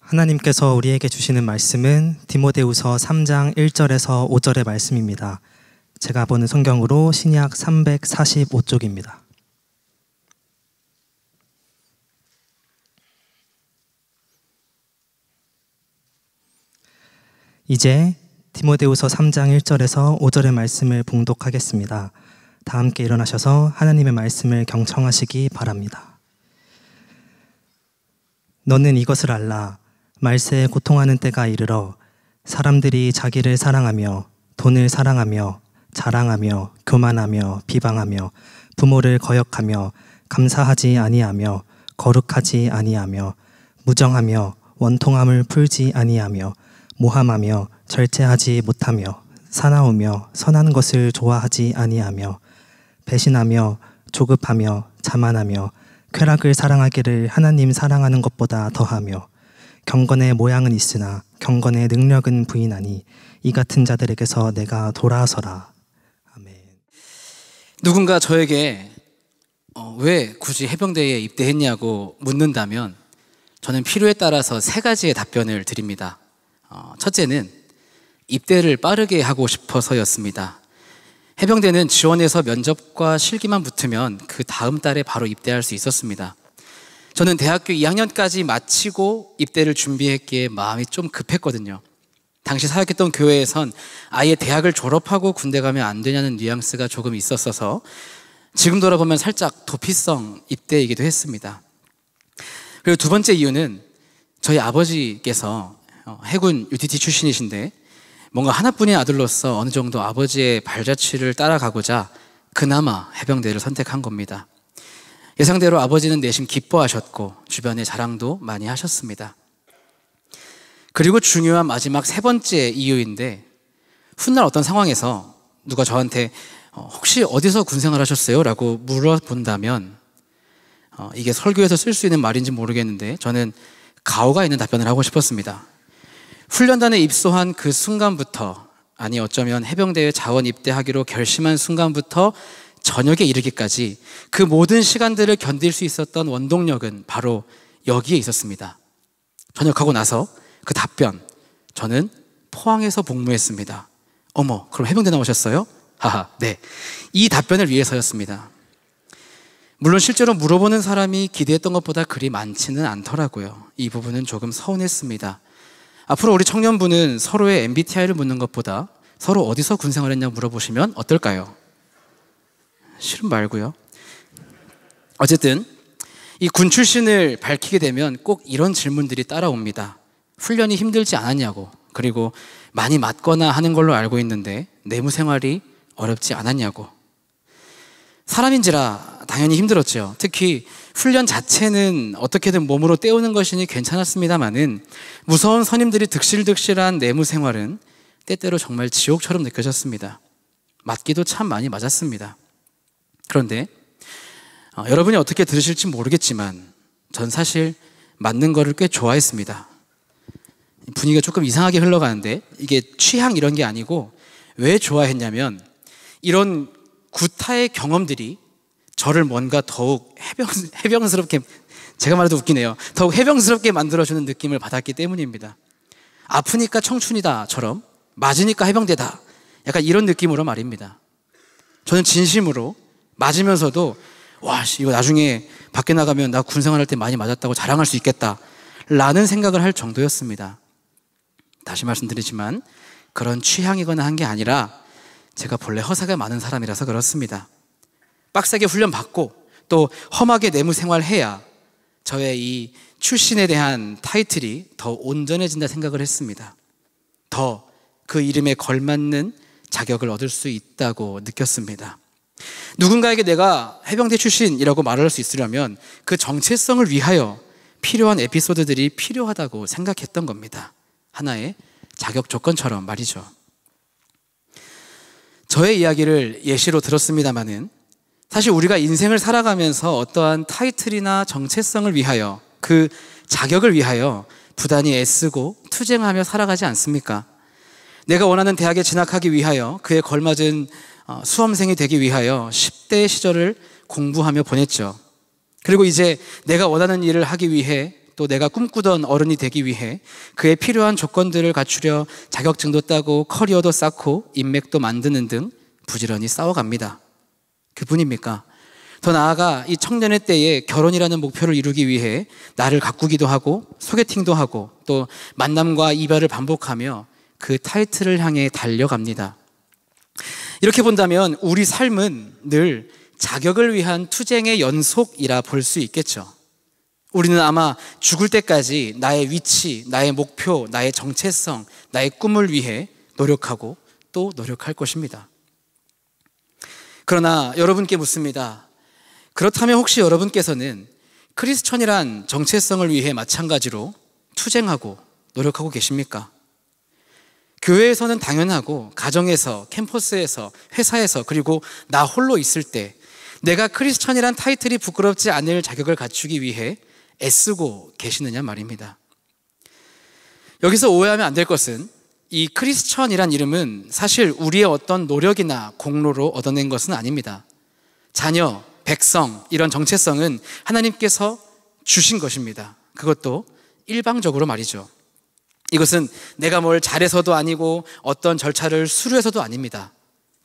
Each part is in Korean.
하나님께서 우리에게 주시는 말씀은 디모데후서 3장 1절에서 5절의 말씀입니다. 제가 보는 성경으로 신약 345쪽입니다. 이제 디모데후서 3장 1절에서 5절의 말씀을 봉독하겠습니다. 다 함께 일어나셔서 하나님의 말씀을 경청하시기 바랍니다. 너는 이것을 알라. 말세에 고통하는 때가 이르러 사람들이 자기를 사랑하며 돈을 사랑하며 자랑하며 교만하며 비방하며 부모를 거역하며 감사하지 아니하며 거룩하지 아니하며 무정하며 원통함을 풀지 아니하며 모함하며 절제하지 못하며 사나우며 선한 것을 좋아하지 아니하며 배신하며 조급하며 자만하며 쾌락을 사랑하기를 하나님 사랑하는 것보다 더하며 경건의 모양은 있으나 경건의 능력은 부인하니 이 같은 자들에게서 내가 돌아서라. 아멘. 누군가 저에게 왜 굳이 해병대에 입대했냐고 묻는다면 저는 필요에 따라서 세 가지의 답변을 드립니다. 첫째는 입대를 빠르게 하고 싶어서였습니다. 해병대는 지원해서 면접과 실기만 붙으면 그 다음 달에 바로 입대할 수 있었습니다. 저는 대학교 2학년까지 마치고 입대를 준비했기에 마음이 좀 급했거든요. 당시 사역했던 교회에선 아예 대학을 졸업하고 군대 가면 안 되냐는 뉘앙스가 조금 있었어서 지금 돌아보면 살짝 도피성 입대이기도 했습니다. 그리고 두 번째 이유는 저희 아버지께서 해군 UTT 출신이신데 뭔가 하나뿐인 아들로서 어느 정도 아버지의 발자취를 따라가고자 그나마 해병대를 선택한 겁니다. 예상대로 아버지는 내심 기뻐하셨고 주변에 자랑도 많이 하셨습니다. 그리고 중요한 마지막 세 번째 이유인데 훗날 어떤 상황에서 누가 저한테 혹시 어디서 군생활 하셨어요? 라고 물어본다면 이게 설교에서 쓸 수 있는 말인지 모르겠는데 저는 가오가 있는 답변을 하고 싶었습니다. 훈련단에 입소한 그 순간부터, 아니 어쩌면 해병대에 자원 입대하기로 결심한 순간부터 저녁에 이르기까지 그 모든 시간들을 견딜 수 있었던 원동력은 바로 여기에 있었습니다. 전역하고 나서 그 답변, 저는 포항에서 복무했습니다. 어머, 그럼 해병대 나오셨어요? 하하, 네. 이 답변을 위해서였습니다. 물론 실제로 물어보는 사람이 기대했던 것보다 그리 많지는 않더라고요. 이 부분은 조금 서운했습니다. 앞으로 우리 청년부는 서로의 MBTI를 묻는 것보다 서로 어디서 군생활했냐고 물어보시면 어떨까요? 싫은 말고요. 어쨌든 이 군 출신을 밝히게 되면 꼭 이런 질문들이 따라옵니다. 훈련이 힘들지 않았냐고, 그리고 많이 맞거나 하는 걸로 알고 있는데 내무 생활이 어렵지 않았냐고. 사람인지라 당연히 힘들었죠. 특히 훈련 자체는 어떻게든 몸으로 때우는 것이니 괜찮았습니다마는 무서운 선임들이 득실득실한 내무 생활은 때때로 정말 지옥처럼 느껴졌습니다. 맞기도 참 많이 맞았습니다. 그런데 여러분이 어떻게 들으실지 모르겠지만 전 사실 맞는 거를 꽤 좋아했습니다. 분위기가 조금 이상하게 흘러가는데 이게 취향 이런 게 아니고 왜 좋아했냐면 이런 구타의 경험들이 저를 뭔가 더욱 해병스럽게, 제가 말해도 웃기네요. 더욱 해병스럽게 만들어주는 느낌을 받았기 때문입니다. 아프니까 청춘이다처럼 맞으니까 해병대다, 약간 이런 느낌으로 말입니다. 저는 진심으로 맞으면서도 와, 이거 나중에 밖에 나가면 나 군생활할 때 많이 맞았다고 자랑할 수 있겠다 라는 생각을 할 정도였습니다. 다시 말씀드리지만 그런 취향이거나 한 게 아니라 제가 본래 허사가 많은 사람이라서 그렇습니다. 빡세게 훈련 받고 또 험하게 내무 생활해야 저의 이 출신에 대한 타이틀이 더 온전해진다 생각을 했습니다. 더 그 이름에 걸맞는 자격을 얻을 수 있다고 느꼈습니다. 누군가에게 내가 해병대 출신이라고 말할 수 있으려면 그 정체성을 위하여 필요한 에피소드들이 필요하다고 생각했던 겁니다. 하나의 자격 조건처럼 말이죠. 저의 이야기를 예시로 들었습니다마는 사실 우리가 인생을 살아가면서 어떠한 타이틀이나 정체성을 위하여, 그 자격을 위하여 부단히 애쓰고 투쟁하며 살아가지 않습니까? 내가 원하는 대학에 진학하기 위하여, 그에 걸맞은 수험생이 되기 위하여 10대 시절을 공부하며 보냈죠. 그리고 이제 내가 원하는 일을 하기 위해 또 내가 꿈꾸던 어른이 되기 위해 그에 필요한 조건들을 갖추려 자격증도 따고 커리어도 쌓고 인맥도 만드는 등 부지런히 싸워갑니다. 그뿐입니까? 더 나아가 이 청년의 때에 결혼이라는 목표를 이루기 위해 나를 가꾸기도 하고 소개팅도 하고 또 만남과 이별을 반복하며 그 타이틀을 향해 달려갑니다. 이렇게 본다면 우리 삶은 늘 자격을 위한 투쟁의 연속이라 볼 수 있겠죠. 우리는 아마 죽을 때까지 나의 위치, 나의 목표, 나의 정체성, 나의 꿈을 위해 노력하고 또 노력할 것입니다. 그러나 여러분께 묻습니다. 그렇다면 혹시 여러분께서는 크리스천이란 정체성을 위해 마찬가지로 투쟁하고 노력하고 계십니까? 교회에서는 당연하고 가정에서, 캠퍼스에서, 회사에서 그리고 나 홀로 있을 때 내가 크리스천이란 타이틀이 부끄럽지 않을 자격을 갖추기 위해 애쓰고 계시느냐 말입니다. 여기서 오해하면 안 될 것은 이 크리스천이란 이름은 사실 우리의 어떤 노력이나 공로로 얻어낸 것은 아닙니다. 자녀, 백성 이런 정체성은 하나님께서 주신 것입니다. 그것도 일방적으로 말이죠. 이것은 내가 뭘 잘해서도 아니고 어떤 절차를 수루해서도 아닙니다.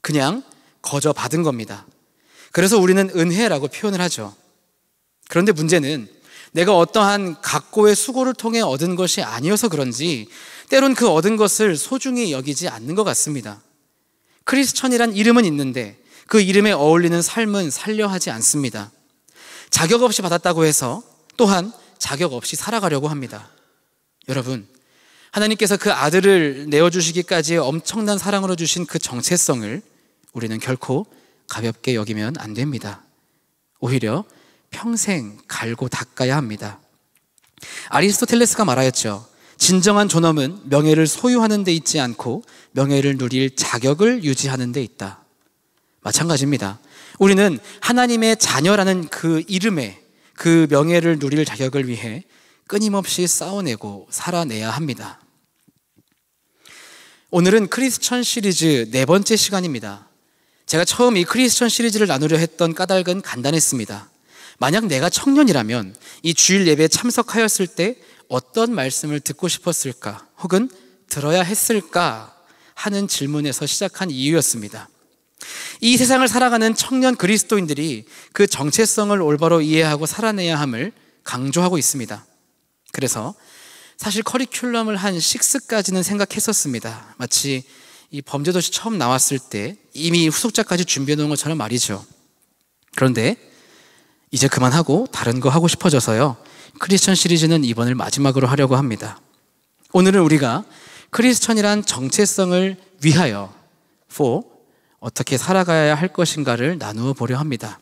그냥 거저 받은 겁니다. 그래서 우리는 은혜라고 표현을 하죠. 그런데 문제는 내가 어떠한 각고의 수고를 통해 얻은 것이 아니어서 그런지 때론 그 얻은 것을 소중히 여기지 않는 것 같습니다. 크리스천이란 이름은 있는데 그 이름에 어울리는 삶은 살려 하지 않습니다. 자격 없이 받았다고 해서 또한 자격 없이 살아가려고 합니다. 여러분, 하나님께서 그 아들을 내어주시기까지의 엄청난 사랑으로 주신 그 정체성을 우리는 결코 가볍게 여기면 안 됩니다. 오히려 평생 갈고 닦아야 합니다. 아리스토텔레스가 말하였죠. 진정한 존엄은 명예를 소유하는 데 있지 않고 명예를 누릴 자격을 유지하는 데 있다. 마찬가지입니다. 우리는 하나님의 자녀라는 그 이름에 그 명예를 누릴 자격을 위해 끊임없이 싸워내고 살아내야 합니다. 오늘은 크리스천 시리즈 4번째 시간입니다. 제가 처음 이 크리스천 시리즈를 나누려 했던 까닭은 간단했습니다. 만약 내가 청년이라면 이 주일 예배에 참석하였을 때 어떤 말씀을 듣고 싶었을까 혹은 들어야 했을까 하는 질문에서 시작한 이유였습니다. 이 세상을 살아가는 청년 그리스도인들이 그 정체성을 올바로 이해하고 살아내야 함을 강조하고 있습니다. 그래서 사실 커리큘럼을 한 6까지는 생각했었습니다. 마치 이 범죄도시 처음 나왔을 때 이미 후속작까지 준비해 놓은 것처럼 말이죠. 그런데 이제 그만하고 다른 거 하고 싶어져서요. 크리스천 시리즈는 이번을 마지막으로 하려고 합니다. 오늘은 우리가 크리스천이란 정체성을 위하여 어떻게 살아가야 할 것인가를 나누어 보려 합니다.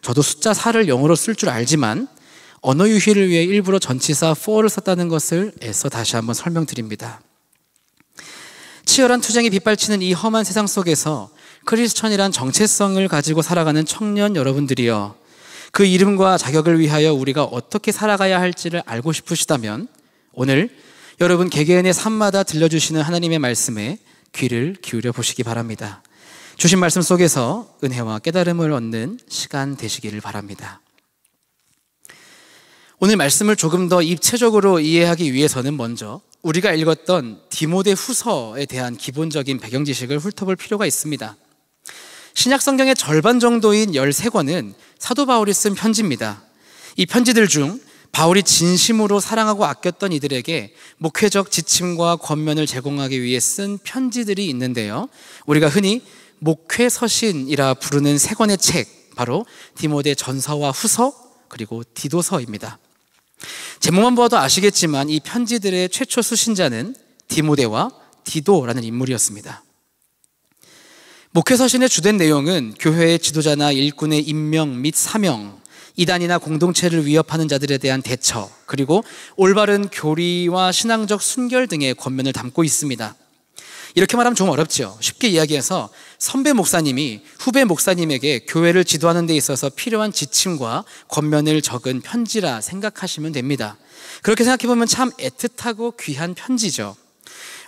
저도 숫자 4를 영어로 쓸 줄 알지만 언어 유희를 위해 일부러 전치사 for를 썼다는 것을 애써 다시 한번 설명드립니다. 치열한 투쟁이 빗발치는 이 험한 세상 속에서 크리스천이란 정체성을 가지고 살아가는 청년 여러분들이여, 그 이름과 자격을 위하여 우리가 어떻게 살아가야 할지를 알고 싶으시다면 오늘 여러분 개개인의 삶마다 들려주시는 하나님의 말씀에 귀를 기울여 보시기 바랍니다. 주신 말씀 속에서 은혜와 깨달음을 얻는 시간 되시기를 바랍니다. 오늘 말씀을 조금 더 입체적으로 이해하기 위해서는 먼저 우리가 읽었던 디모데 후서에 대한 기본적인 배경 지식을 훑어볼 필요가 있습니다. 신약 성경의 절반 정도인 13권은 사도 바울이 쓴 편지입니다. 이 편지들 중 바울이 진심으로 사랑하고 아꼈던 이들에게 목회적 지침과 권면을 제공하기 위해 쓴 편지들이 있는데요. 우리가 흔히 목회서신이라 부르는 3권의 책, 바로 디모데 전서와 후서 그리고 디도서입니다. 제목만 보아도 아시겠지만 이 편지들의 최초 수신자는 디모데와 디도라는 인물이었습니다. 목회서신의 주된 내용은 교회의 지도자나 일꾼의 임명 및 사명, 이단이나 공동체를 위협하는 자들에 대한 대처, 그리고 올바른 교리와 신앙적 순결 등의 권면을 담고 있습니다. 이렇게 말하면 좀 어렵죠. 쉽게 이야기해서 선배 목사님이 후배 목사님에게 교회를 지도하는 데 있어서 필요한 지침과 권면을 적은 편지라 생각하시면 됩니다. 그렇게 생각해보면 참 애틋하고 귀한 편지죠.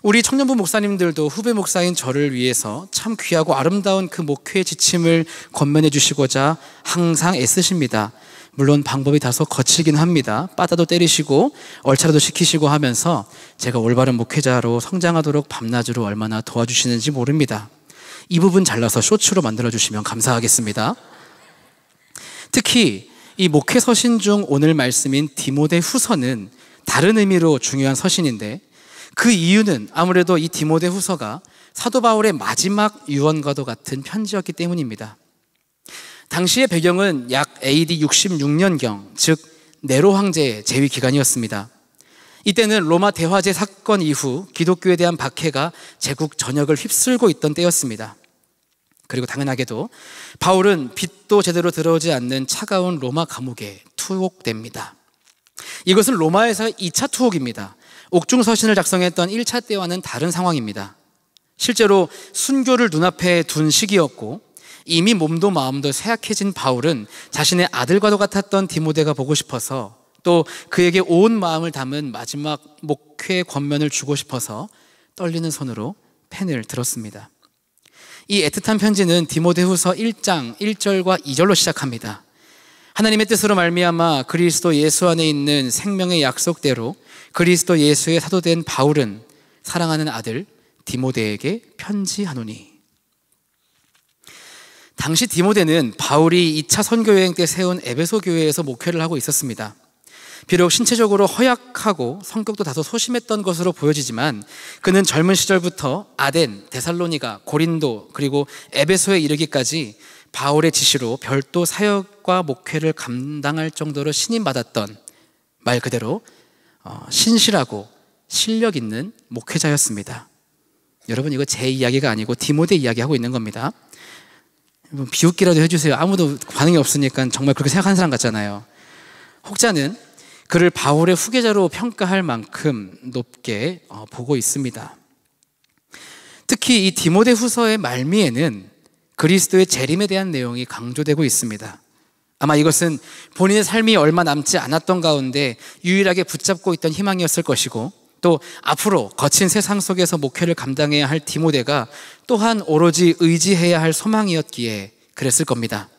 우리 청년부 목사님들도 후배 목사인 저를 위해서 참 귀하고 아름다운 그 목회의 지침을 권면해 주시고자 항상 애쓰십니다. 물론 방법이 다소 거칠긴 합니다. 빠다도 때리시고 얼차려도 시키시고 하면서 제가 올바른 목회자로 성장하도록 밤낮으로 얼마나 도와주시는지 모릅니다. 이 부분 잘라서 쇼츠로 만들어주시면 감사하겠습니다. 특히 이 목회 서신 중 오늘 말씀인 디모데 후서는 다른 의미로 중요한 서신인데, 그 이유는 아무래도 이 디모데 후서가 사도 바울의 마지막 유언과도 같은 편지였기 때문입니다. 당시의 배경은 약 AD 66년경, 즉 네로 황제의 재위 기간이었습니다. 이때는 로마 대화제 사건 이후 기독교에 대한 박해가 제국 전역을 휩쓸고 있던 때였습니다. 그리고 당연하게도 바울은 빛도 제대로 들어오지 않는 차가운 로마 감옥에 투옥됩니다. 이것은 로마에서의 2차 투옥입니다. 옥중서신을 작성했던 1차 때와는 다른 상황입니다. 실제로 순교를 눈앞에 둔 시기였고, 이미 몸도 마음도 쇠약해진 바울은 자신의 아들과도 같았던 디모데가 보고 싶어서, 또 그에게 온 마음을 담은 마지막 목회 권면을 주고 싶어서 떨리는 손으로 펜을 들었습니다. 이 애틋한 편지는 디모데후서 1장 1절과 2절로 시작합니다. 하나님의 뜻으로 말미암아 그리스도 예수 안에 있는 생명의 약속대로 그리스도 예수의 사도된 바울은 사랑하는 아들 디모데에게 편지하노니. 당시 디모데는 바울이 2차 선교 여행 때 세운 에베소 교회에서 목회를 하고 있었습니다. 비록 신체적으로 허약하고 성격도 다소 소심했던 것으로 보여지지만 그는 젊은 시절부터 아덴, 데살로니가, 고린도, 그리고 에베소에 이르기까지 바울의 지시로 별도 사역과 목회를 감당할 정도로 신임받았던, 말 그대로 신실하고 실력 있는 목회자였습니다. 여러분, 이거 제 이야기가 아니고 디모데 이야기하고 있는 겁니다. 비웃기라도 해주세요. 아무도 반응이 없으니까 정말 그렇게 생각하는 사람 같잖아요. 혹자는 그를 바울의 후계자로 평가할 만큼 높게 보고 있습니다. 특히 이 디모데 후서의 말미에는 그리스도의 재림에 대한 내용이 강조되고 있습니다. 아마 이것은 본인의 삶이 얼마 남지 않았던 가운데 유일하게 붙잡고 있던 희망이었을 것이고, 또 앞으로 거친 세상 속에서 목회를 감당해야 할 디모데가 또한 오로지 의지해야 할 소망이었기에 그랬을 겁니다.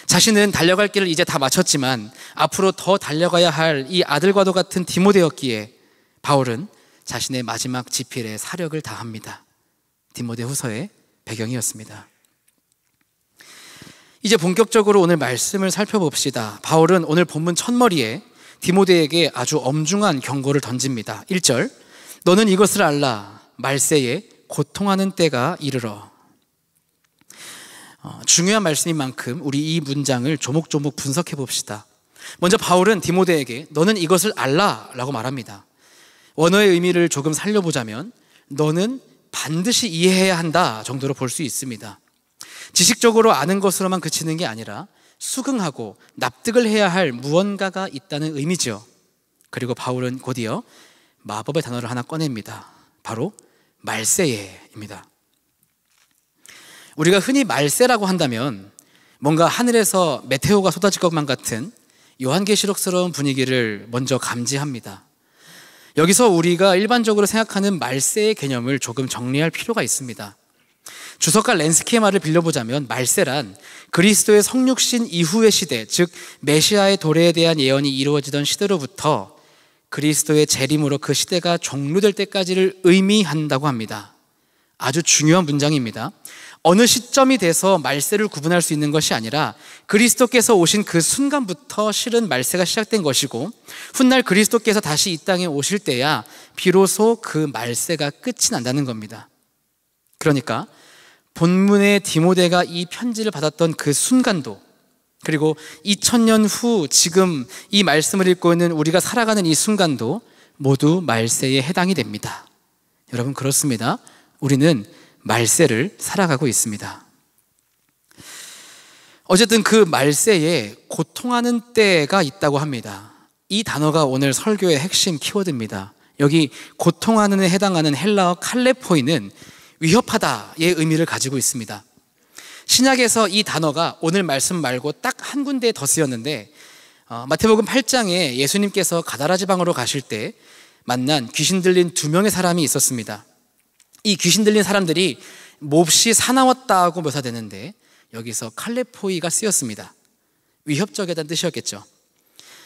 자신은 달려갈 길을 이제 다 마쳤지만 앞으로 더 달려가야 할 이 아들과도 같은 디모데였기에 바울은 자신의 마지막 지필에 사력을 다합니다. 디모데 후서의 배경이었습니다. 이제 본격적으로 오늘 말씀을 살펴봅시다. 바울은 오늘 본문 첫머리에 디모데에게 아주 엄중한 경고를 던집니다. 1절, 너는 이것을 알라. 말세에 고통하는 때가 이르러. 중요한 말씀인 만큼 우리 이 문장을 조목조목 분석해 봅시다. 먼저 바울은 디모데에게 너는 이것을 알라 라고 말합니다. 원어의 의미를 조금 살려보자면 너는 반드시 이해해야 한다 정도로 볼 수 있습니다. 지식적으로 아는 것으로만 그치는 게 아니라 수긍하고 납득을 해야 할 무언가가 있다는 의미죠. 그리고 바울은 곧이어 마법의 단어를 하나 꺼냅니다. 바로 말세예입니다. 우리가 흔히 말세라고 한다면 뭔가 하늘에서 메테오가 쏟아질 것만 같은 요한계시록스러운 분위기를 먼저 감지합니다. 여기서 우리가 일반적으로 생각하는 말세의 개념을 조금 정리할 필요가 있습니다. 주석가 렌스키의 말을 빌려보자면 말세란 그리스도의 성육신 이후의 시대, 즉 메시아의 도래에 대한 예언이 이루어지던 시대로부터 그리스도의 재림으로 그 시대가 종료될 때까지를 의미한다고 합니다. 아주 중요한 문장입니다. 어느 시점이 돼서 말세를 구분할 수 있는 것이 아니라 그리스도께서 오신 그 순간부터 실은 말세가 시작된 것이고, 훗날 그리스도께서 다시 이 땅에 오실 때야 비로소 그 말세가 끝이 난다는 겁니다. 그러니까 본문의 디모데가 이 편지를 받았던 그 순간도, 그리고 2000년 후 지금 이 말씀을 읽고 있는 우리가 살아가는 이 순간도 모두 말세에 해당이 됩니다. 여러분, 그렇습니다. 우리는 말세를 살아가고 있습니다. 어쨌든 그 말세에 고통하는 때가 있다고 합니다. 이 단어가 오늘 설교의 핵심 키워드입니다. 여기 고통하는에 해당하는 헬라어 칼레포이는 위협하다의 의미를 가지고 있습니다. 신약에서 이 단어가 오늘 말씀 말고 딱 한 군데에 더 쓰였는데, 마태복음 8장에 예수님께서 가다라 지방으로 가실 때 만난 귀신 들린 2명의 사람이 있었습니다. 이 귀신 들린 사람들이 몹시 사나웠다고 묘사되는데 여기서 칼레포이가 쓰였습니다. 위협적이라는 뜻이었겠죠.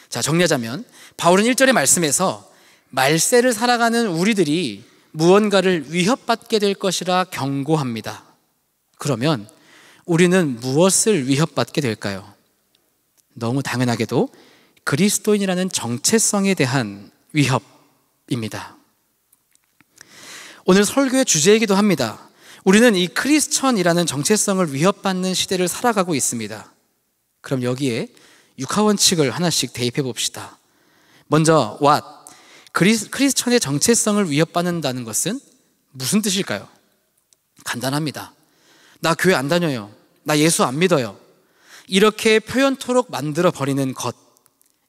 자, 정리하자면 바울은 1절의 말씀에서 말세를 살아가는 우리들이 무언가를 위협받게 될 것이라 경고합니다. 그러면 우리는 무엇을 위협받게 될까요? 너무 당연하게도 그리스도인이라는 정체성에 대한 위협입니다. 오늘 설교의 주제이기도 합니다. 우리는 이 크리스천이라는 정체성을 위협받는 시대를 살아가고 있습니다. 그럼 여기에 육하원칙을 하나씩 대입해 봅시다. 먼저 what? 크리스천의 정체성을 위협받는다는 것은 무슨 뜻일까요? 간단합니다. 나 교회 안 다녀요. 나 예수 안 믿어요. 이렇게 표현토록 만들어버리는 것,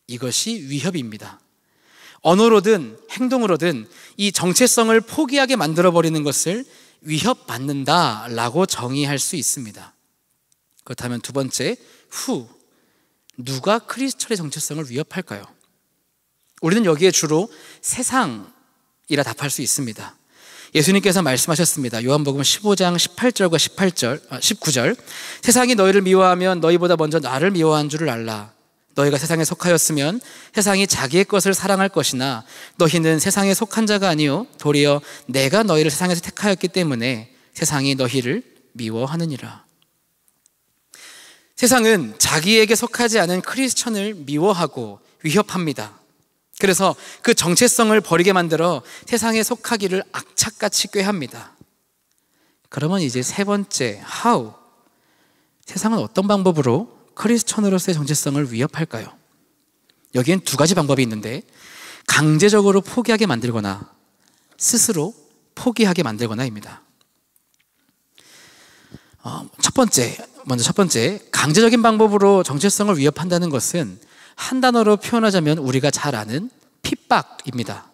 이것이 위협입니다. 언어로든 행동으로든 이 정체성을 포기하게 만들어버리는 것을 위협받는다라고 정의할 수 있습니다. 그렇다면 두 번째, who? 누가 크리스천의 정체성을 위협할까요? 우리는 여기에 주로 세상이라 답할 수 있습니다. 예수님께서 말씀하셨습니다. 요한복음 15장 18절과 19절. 세상이 너희를 미워하면 너희보다 먼저 나를 미워한 줄을 알라. 너희가 세상에 속하였으면 세상이 자기의 것을 사랑할 것이나 너희는 세상에 속한 자가 아니요 도리어 내가 너희를 세상에서 택하였기 때문에 세상이 너희를 미워하느니라. 세상은 자기에게 속하지 않은 크리스천을 미워하고 위협합니다. 그래서 그 정체성을 버리게 만들어 세상에 속하기를 악착같이 꾀합니다. 그러면 이제 세 번째, how? 세상은 어떤 방법으로 크리스천으로서의 정체성을 위협할까요? 여기엔 두 가지 방법이 있는데 강제적으로 포기하게 만들거나 스스로 포기하게 만들거나입니다. 첫 번째, 강제적인 방법으로 정체성을 위협한다는 것은 한 단어로 표현하자면 우리가 잘 아는 핍박입니다.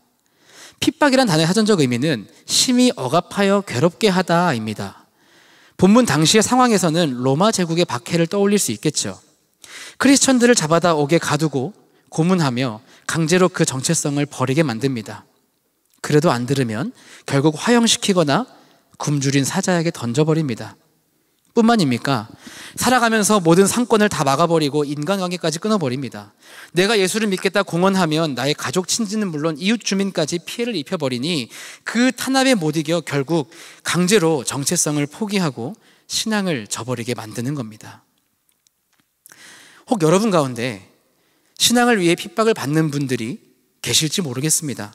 핍박이란 단어의 사전적 의미는 심히 억압하여 괴롭게 하다입니다. 본문 당시의 상황에서는 로마 제국의 박해를 떠올릴 수 있겠죠. 크리스천들을 잡아다 옥에 가두고 고문하며 강제로 그 정체성을 버리게 만듭니다. 그래도 안 들으면 결국 화형시키거나 굶주린 사자에게 던져버립니다. 뿐만입니까? 살아가면서 모든 상권을 다 막아버리고 인간관계까지 끊어버립니다. 내가 예수를 믿겠다 공언하면 나의 가족 친지는 물론 이웃 주민까지 피해를 입혀버리니 그 탄압에 못 이겨 결국 강제로 정체성을 포기하고 신앙을 저버리게 만드는 겁니다. 혹 여러분 가운데 신앙을 위해 핍박을 받는 분들이 계실지 모르겠습니다.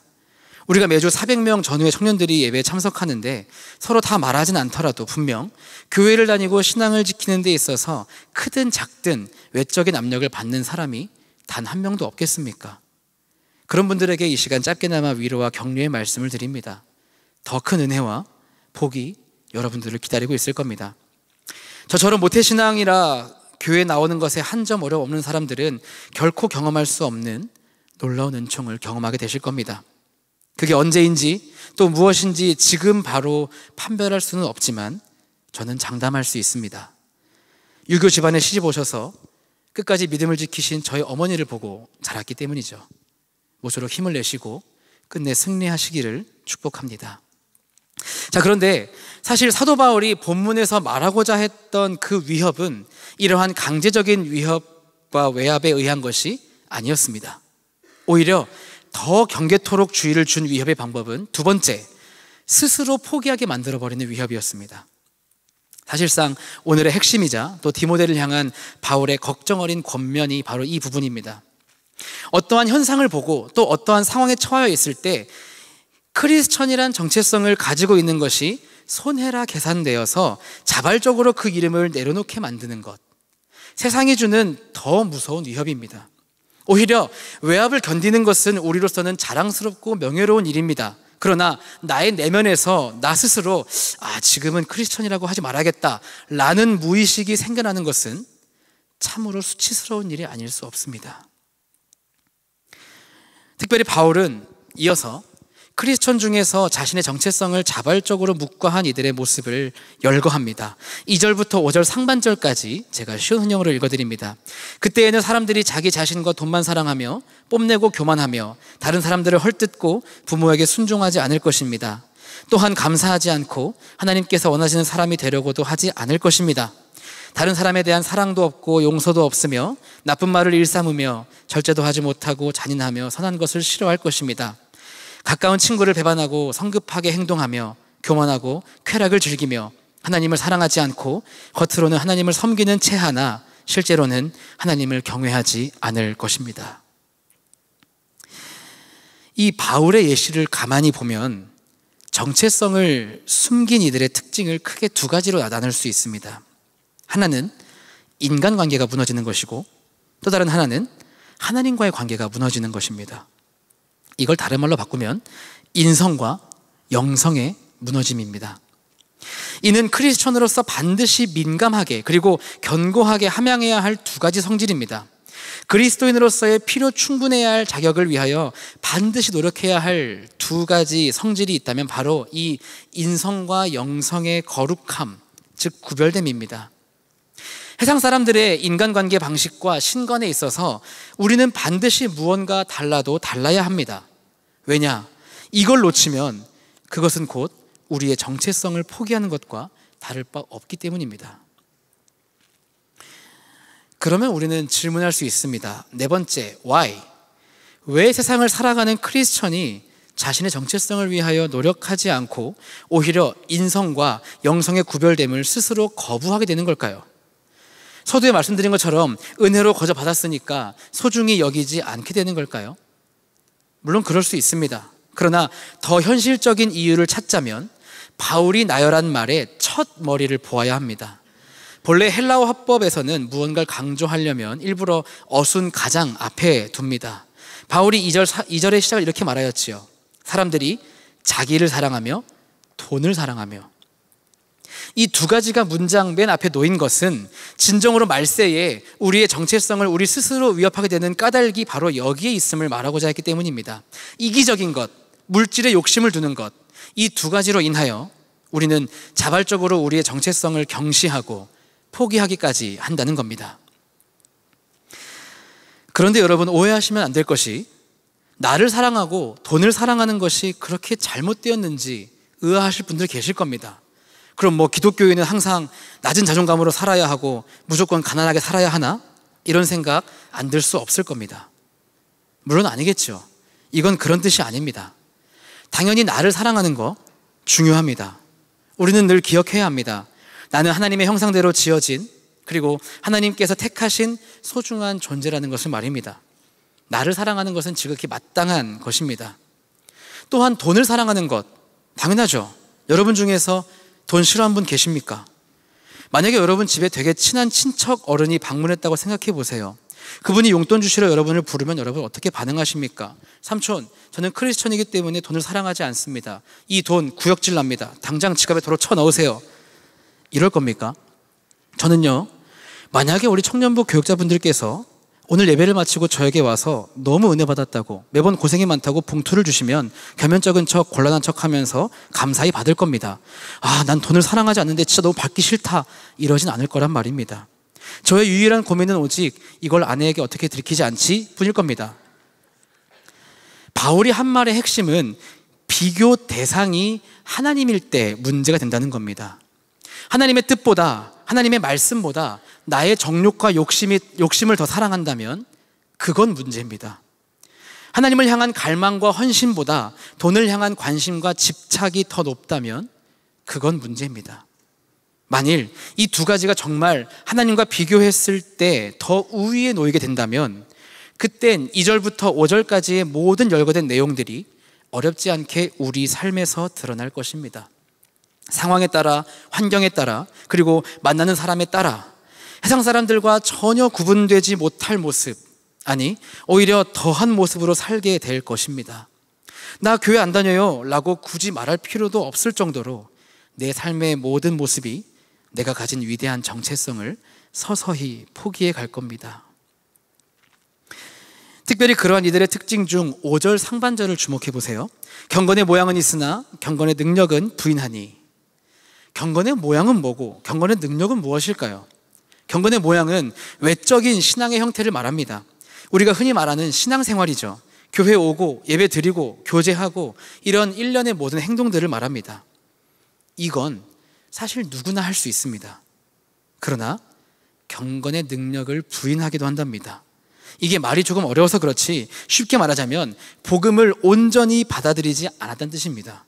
우리가 매주 400명 전후의 청년들이 예배에 참석하는데 서로 다 말하진 않더라도 분명 교회를 다니고 신앙을 지키는 데 있어서 크든 작든 외적인 압력을 받는 사람이 단 한 명도 없겠습니까? 그런 분들에게 이 시간 짧게나마 위로와 격려의 말씀을 드립니다. 더 큰 은혜와 복이 여러분들을 기다리고 있을 겁니다. 저처럼 모태신앙이라 교회에 나오는 것에 한 점 어려움 없는 사람들은 결코 경험할 수 없는 놀라운 은총을 경험하게 되실 겁니다. 그게 언제인지 또 무엇인지 지금 바로 판별할 수는 없지만 저는 장담할 수 있습니다. 유교 집안에 시집 오셔서 끝까지 믿음을 지키신 저희 어머니를 보고 자랐기 때문이죠. 모쪼록 힘을 내시고 끝내 승리하시기를 축복합니다. 자, 그런데 사실 사도 바울이 본문에서 말하고자 했던 그 위협은 이러한 강제적인 위협과 외압에 의한 것이 아니었습니다. 오히려 더 경계토록 주의를 준 위협의 방법은 두 번째, 스스로 포기하게 만들어버리는 위협이었습니다. 사실상 오늘의 핵심이자 또 디모데를 향한 바울의 걱정 어린 권면이 바로 이 부분입니다. 어떠한 현상을 보고 또 어떠한 상황에 처하여 있을 때 크리스천이란 정체성을 가지고 있는 것이 손해라 계산되어서 자발적으로 그 이름을 내려놓게 만드는 것, 세상이 주는 더 무서운 위협입니다. 오히려 외압을 견디는 것은 우리로서는 자랑스럽고 명예로운 일입니다. 그러나 나의 내면에서 나 스스로 지금은 크리스천이라고 하지 말아야겠다 라는 무의식이 생겨나는 것은 참으로 수치스러운 일이 아닐 수 없습니다. 특별히 바울은 이어서 크리스천 중에서 자신의 정체성을 자발적으로 묵과한 이들의 모습을 열거합니다. 2절부터 5절 상반절까지 제가 쉬운 흥령으로 읽어드립니다. 그때에는 사람들이 자기 자신과 돈만 사랑하며 뽐내고 교만하며 다른 사람들을 헐뜯고 부모에게 순종하지 않을 것입니다. 또한 감사하지 않고 하나님께서 원하시는 사람이 되려고도 하지 않을 것입니다. 다른 사람에 대한 사랑도 없고 용서도 없으며 나쁜 말을 일삼으며 절제도 하지 못하고 잔인하며 선한 것을 싫어할 것입니다. 가까운 친구를 배반하고 성급하게 행동하며 교만하고 쾌락을 즐기며 하나님을 사랑하지 않고 겉으로는 하나님을 섬기는 체하나 실제로는 하나님을 경외하지 않을 것입니다. 이 바울의 예시를 가만히 보면 정체성을 숨긴 이들의 특징을 크게 두 가지로 나눌 수 있습니다. 하나는 인간관계가 무너지는 것이고 또 다른 하나는 하나님과의 관계가 무너지는 것입니다. 이걸 다른 말로 바꾸면 인성과 영성의 무너짐입니다. 이는 크리스천으로서 반드시 민감하게 그리고 견고하게 함양해야 할 두 가지 성질입니다. 그리스도인으로서의 필요 충분해야 할 자격을 위하여 반드시 노력해야 할 두 가지 성질이 있다면 바로 이 인성과 영성의 거룩함, 즉 구별됨입니다. 세상 사람들의 인간관계 방식과 신관에 있어서 우리는 반드시 무언가 달라도 달라야 합니다. 왜냐? 이걸 놓치면 그것은 곧 우리의 정체성을 포기하는 것과 다를 바 없기 때문입니다. 그러면 우리는 질문할 수 있습니다. 네 번째, why? 왜 세상을 살아가는 크리스천이 자신의 정체성을 위하여 노력하지 않고 오히려 인성과 영성의 구별됨을 스스로 거부하게 되는 걸까요? 서두에 말씀드린 것처럼 은혜로 거저 받았으니까 소중히 여기지 않게 되는 걸까요? 물론 그럴 수 있습니다. 그러나 더 현실적인 이유를 찾자면 바울이 나열한 말의 첫 머리를 보아야 합니다. 본래 헬라어 화법에서는 무언가를 강조하려면 일부러 어순 가장 앞에 둡니다. 바울이 2절의 시작을 이렇게 말하였지요. 사람들이 자기를 사랑하며 돈을 사랑하며. 이 두 가지가 문장 맨 앞에 놓인 것은 진정으로 말세에 우리의 정체성을 우리 스스로 위협하게 되는 까닭이 바로 여기에 있음을 말하고자 했기 때문입니다. 이기적인 것, 물질에 욕심을 두는 것, 이 두 가지로 인하여 우리는 자발적으로 우리의 정체성을 경시하고 포기하기까지 한다는 겁니다. 그런데 여러분, 오해하시면 안 될 것이 나를 사랑하고 돈을 사랑하는 것이 그렇게 잘못되었는지 의아하실 분들 계실 겁니다. 그럼 뭐 기독교인은 항상 낮은 자존감으로 살아야 하고 무조건 가난하게 살아야 하나? 이런 생각 안 들 수 없을 겁니다. 물론 아니겠죠. 이건 그런 뜻이 아닙니다. 당연히 나를 사랑하는 거 중요합니다. 우리는 늘 기억해야 합니다. 나는 하나님의 형상대로 지어진, 그리고 하나님께서 택하신 소중한 존재라는 것을 말입니다. 나를 사랑하는 것은 지극히 마땅한 것입니다. 또한 돈을 사랑하는 것 당연하죠. 여러분 중에서 돈 싫어하는 분 계십니까? 만약에 여러분 집에 되게 친한 친척 어른이 방문했다고 생각해 보세요. 그분이 용돈 주시러 여러분을 부르면 여러분 어떻게 반응하십니까? 삼촌, 저는 크리스천이기 때문에 돈을 사랑하지 않습니다. 이 돈 구역질 납니다. 당장 지갑에 도로 쳐넣으세요. 이럴 겁니까? 저는요, 만약에 우리 청년부 교육자분들께서 오늘 예배를 마치고 저에게 와서 너무 은혜 받았다고, 매번 고생이 많다고 봉투를 주시면 겸연쩍은 척 곤란한 척 하면서 감사히 받을 겁니다. 아, 난 돈을 사랑하지 않는데 진짜 너무 받기 싫다, 이러진 않을 거란 말입니다. 저의 유일한 고민은 오직 이걸 아내에게 어떻게 들키지 않지 뿐일 겁니다. 바울이 한 말의 핵심은 비교 대상이 하나님일 때 문제가 된다는 겁니다. 하나님의 뜻보다, 하나님의 말씀보다 나의 정욕과 욕심을 더 사랑한다면 그건 문제입니다. 하나님을 향한 갈망과 헌신보다 돈을 향한 관심과 집착이 더 높다면 그건 문제입니다. 만일 이 두 가지가 정말 하나님과 비교했을 때 더 우위에 놓이게 된다면 그땐 2절부터 5절까지의 모든 열거된 내용들이 어렵지 않게 우리 삶에서 드러날 것입니다. 상황에 따라, 환경에 따라, 그리고 만나는 사람에 따라 세상 사람들과 전혀 구분되지 못할 모습, 아니 오히려 더한 모습으로 살게 될 것입니다. 나 교회 안 다녀요 라고 굳이 말할 필요도 없을 정도로 내 삶의 모든 모습이 내가 가진 위대한 정체성을 서서히 포기해 갈 겁니다. 특별히 그러한 이들의 특징 중 5절 상반절을 주목해 보세요. 경건의 모양은 있으나 경건의 능력은 부인하니. 경건의 모양은 뭐고 경건의 능력은 무엇일까요? 경건의 모양은 외적인 신앙의 형태를 말합니다. 우리가 흔히 말하는 신앙생활이죠. 교회 오고 예배 드리고 교제하고 이런 일련의 모든 행동들을 말합니다. 이건 사실 누구나 할 수 있습니다. 그러나 경건의 능력을 부인하기도 한답니다. 이게 말이 조금 어려워서 그렇지 쉽게 말하자면 복음을 온전히 받아들이지 않았다는 뜻입니다.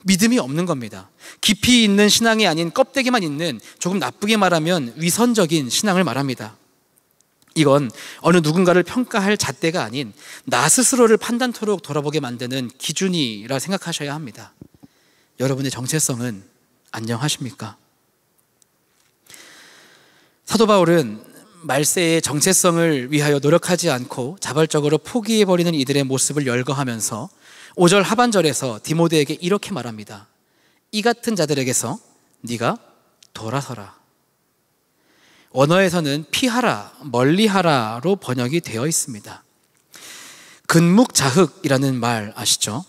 믿음이 없는 겁니다. 깊이 있는 신앙이 아닌 껍데기만 있는, 조금 나쁘게 말하면 위선적인 신앙을 말합니다. 이건 어느 누군가를 평가할 잣대가 아닌 나 스스로를 판단토록 돌아보게 만드는 기준이라 생각하셔야 합니다. 여러분의 정체성은 안녕하십니까? 사도 바울은 말세의 정체성을 위하여 노력하지 않고 자발적으로 포기해버리는 이들의 모습을 열거하면서 5절 하반절에서 디모데에게 이렇게 말합니다. 이 같은 자들에게서 네가 돌아서라. 원어에서는 피하라, 멀리하라로 번역이 되어 있습니다. 근묵자흑이라는 말 아시죠?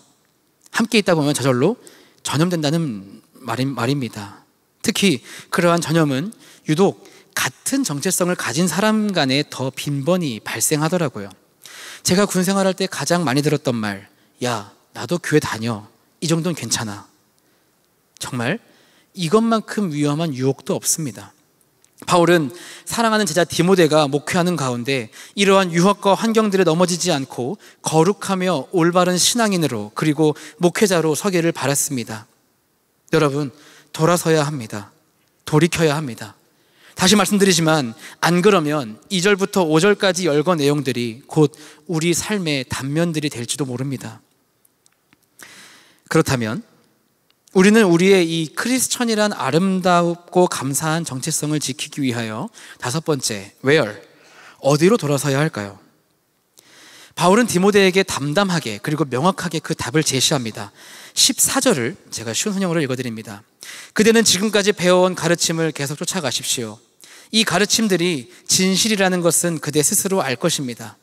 함께 있다 보면 저절로 전염된다는 말입니다. 특히 그러한 전염은 유독 같은 정체성을 가진 사람 간에 더 빈번히 발생하더라고요. 제가 군 생활할 때 가장 많이 들었던 말, 야, 나도 교회 다녀. 이 정도는 괜찮아. 정말 이것만큼 위험한 유혹도 없습니다. 바울은 사랑하는 제자 디모데가 목회하는 가운데 이러한 유혹과 환경들에 넘어지지 않고 거룩하며 올바른 신앙인으로, 그리고 목회자로 서기를 바랐습니다. 여러분, 돌아서야 합니다. 돌이켜야 합니다. 다시 말씀드리지만 안 그러면 2절부터 5절까지 열거 내용들이 곧 우리 삶의 단면들이 될지도 모릅니다. 그렇다면 우리는 우리의 이 크리스천이란 아름답고 감사한 정체성을 지키기 위하여 다섯 번째, where, 어디로 돌아서야 할까요? 바울은 디모데에게 담담하게 그리고 명확하게 그 답을 제시합니다. 14절을 제가 쉬운 번역으로 읽어드립니다. 그대는 지금까지 배워온 가르침을 계속 쫓아가십시오. 이 가르침들이 진실이라는 것은 그대 스스로 알 것입니다.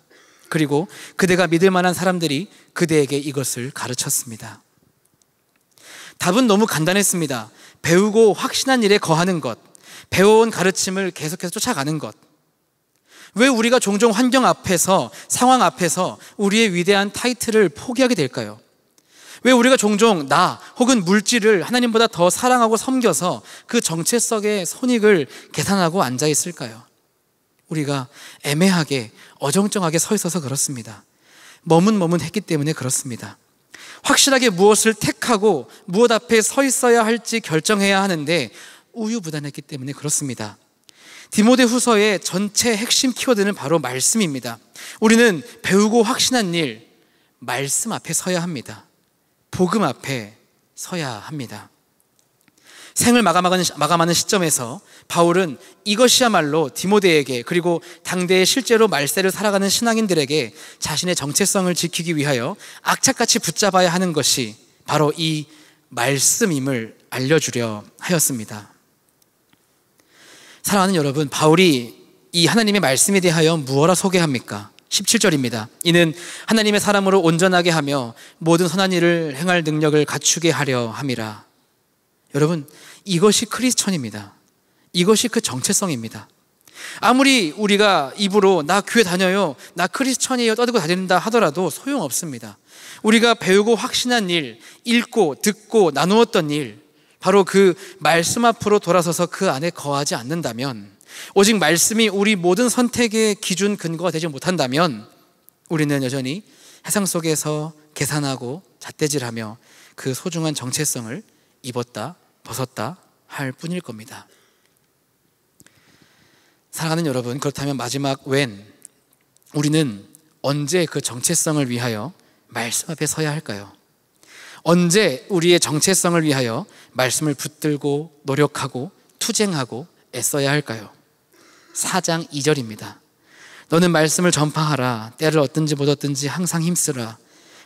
그리고 그대가 믿을 만한 사람들이 그대에게 이것을 가르쳤습니다. 답은 너무 간단했습니다. 배우고 확신한 일에 거하는 것, 배워온 가르침을 계속해서 쫓아가는 것. 왜 우리가 종종 환경 앞에서, 상황 앞에서 우리의 위대한 타이틀을 포기하게 될까요? 왜 우리가 종종 나 혹은 물질을 하나님보다 더 사랑하고 섬겨서 그 정체성의 손익을 계산하고 앉아 있을까요? 우리가 애매하게 어정쩡하게 서 있어서 그렇습니다. 머문머문했기 때문에 그렇습니다. 확실하게 무엇을 택하고 무엇 앞에 서 있어야 할지 결정해야 하는데 우유부단했기 때문에 그렇습니다. 디모데 후서의 전체 핵심 키워드는 바로 말씀입니다. 우리는 배우고 확신한 일, 말씀 앞에 서야 합니다. 복음 앞에 서야 합니다. 생을 마감하는 시점에서 바울은 이것이야말로 디모데에게, 그리고 당대에 실제로 말세를 살아가는 신앙인들에게 자신의 정체성을 지키기 위하여 악착같이 붙잡아야 하는 것이 바로 이 말씀임을 알려주려 하였습니다. 사랑하는 여러분, 바울이 이 하나님의 말씀에 대하여 무엇라 소개합니까? 17절입니다. 이는 하나님의 사람으로 온전하게 하며 모든 선한 일을 행할 능력을 갖추게 하려 함이라. 여러분, 이것이 크리스천입니다. 이것이 그 정체성입니다. 아무리 우리가 입으로 나 교회 다녀요, 나 크리스천이에요 떠들고 다닌다 하더라도 소용없습니다. 우리가 배우고 확신한 일, 읽고 듣고 나누었던 일, 바로 그 말씀 앞으로 돌아서서 그 안에 거하지 않는다면, 오직 말씀이 우리 모든 선택의 기준 근거가 되지 못한다면 우리는 여전히 해상 속에서 계산하고 잣대질하며 그 소중한 정체성을 입었다 벗었다 할 뿐일 겁니다. 사랑하는 여러분, 그렇다면 마지막 when, 우리는 언제 그 정체성을 위하여 말씀 앞에 서야 할까요? 언제 우리의 정체성을 위하여 말씀을 붙들고 노력하고 투쟁하고 애써야 할까요? 4장 2절입니다. 너는 말씀을 전파하라. 때를 얻든지 못 얻든지 항상 힘쓰라.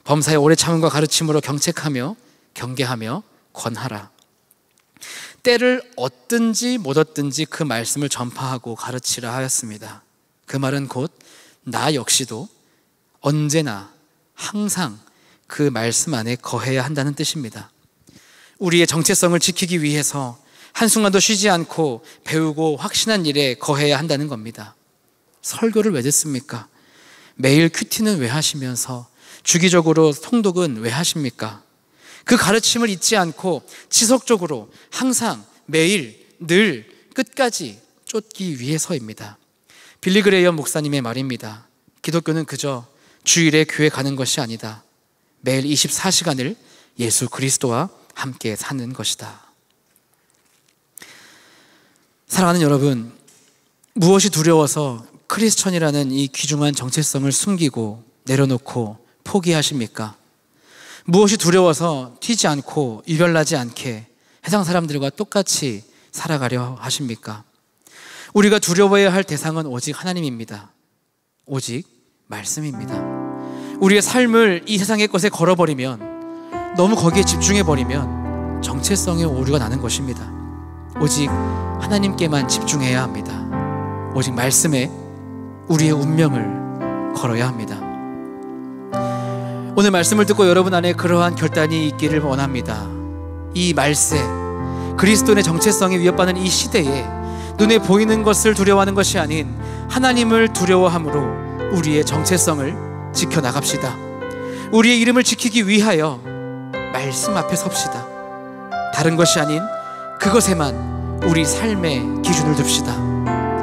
범사의 오래 참음과 가르침으로 경책하며 경계하며 권하라. 때를 얻든지 못 얻든지 그 말씀을 전파하고 가르치라 하였습니다. 그 말은 곧 나 역시도 언제나 항상 그 말씀 안에 거해야 한다는 뜻입니다. 우리의 정체성을 지키기 위해서 한순간도 쉬지 않고 배우고 확신한 일에 거해야 한다는 겁니다. 설교를 왜 듣습니까? 매일 큐티는 왜 하시면서 주기적으로 통독은 왜 하십니까? 그 가르침을 잊지 않고 지속적으로 항상 매일 늘 끝까지 쫓기 위해서입니다. 빌리 그레이엄 목사님의 말입니다. 기독교는 그저 주일에 교회 가는 것이 아니다. 매일 24시간을 예수 그리스도와 함께 사는 것이다. 사랑하는 여러분, 무엇이 두려워서 크리스천이라는 이 귀중한 정체성을 숨기고 내려놓고 포기하십니까? 무엇이 두려워서 튀지 않고 유별나지 않게 세상 사람들과 똑같이 살아가려 하십니까? 우리가 두려워해야 할 대상은 오직 하나님입니다. 오직 말씀입니다. 우리의 삶을 이 세상의 것에 걸어버리면, 너무 거기에 집중해버리면 정체성의 오류가 나는 것입니다. 오직 하나님께만 집중해야 합니다. 오직 말씀에 우리의 운명을 걸어야 합니다. 오늘 말씀을 듣고 여러분 안에 그러한 결단이 있기를 원합니다. 이 말세, 그리스도의 정체성이 위협받는 이 시대에 눈에 보이는 것을 두려워하는 것이 아닌 하나님을 두려워함으로 우리의 정체성을 지켜나갑시다. 우리의 이름을 지키기 위하여 말씀 앞에 섭시다. 다른 것이 아닌 그것에만 우리 삶의 기준을 둡시다.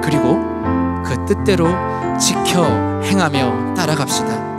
그리고 그 뜻대로 지켜 행하며 따라갑시다.